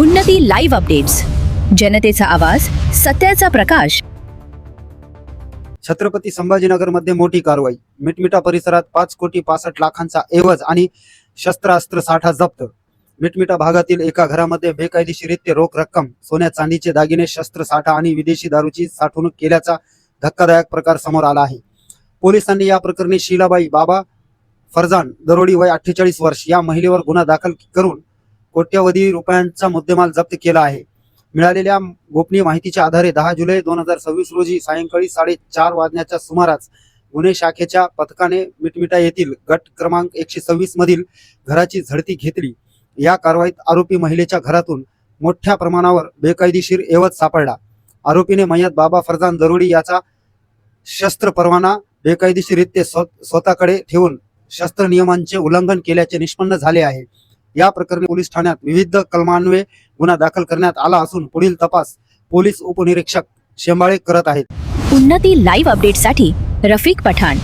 उन्नती live updates, जनतेचा आवाज, सत्याचा प्रकाश. छत्रपती संभाजीनगरमध्ये मोठी कारवाई. मिटमिटा परिसरात 5,65,00,000चा एवज आणि शस्त्रास्त्र साठा जप्त. मिटमिटा भागातील एका घरामध्ये बेकायदेशीरित्या रोख रक्कम, सोन्या चांदीचे दागिने, शस्त्र साठा आणि विदेशी दारूची साठवणूक केल्याचा धक्कादायक प्रकार समोर आला आहे. पोलिसांनी या प्रकरणी शीलाबाई बाबा फरजान दरोडी वय 48 वर्ष या महिलेवर गुन्हा दाखल करून कोट्यवधी रुपयांचा मुद्देमाल जप्त केला आहे. मिळालेल्या गोपनीय माहितीच्या आधारे 10 जुलै 2026 रोजी सायंकाळी 4:30 वाजण्याच्या सुमारास गुन्हे शाखेच्या पथकाने मिटमिटा येथील गट क्रमांक 126 मधील घराची झडती घेतली. या कारवाईत आरोपी महिलेच्या घरातून मोठ्या प्रमाणावर बेकायदेशीर एवज सापडला. आरोपीने मयत बाबा फरजान दरोडी याचा शस्त्र परवाना बेकायदेशीरित्या स्वतःकडे ठेवून शस्त्र नियमांचे उल्लंघन केल्याचे निष्पन्न झाले आहे. या प्रकरणी पोलीस ठाण्यात विविध कलमान्वये गुन्हा दाखल करण्यात आला असून पुढील तपास पोलीस उपनिरीक्षक शेंबाळे करत आहेत. उन्नती लाईव्ह अपडेट्ससाठी रफिक पठाण.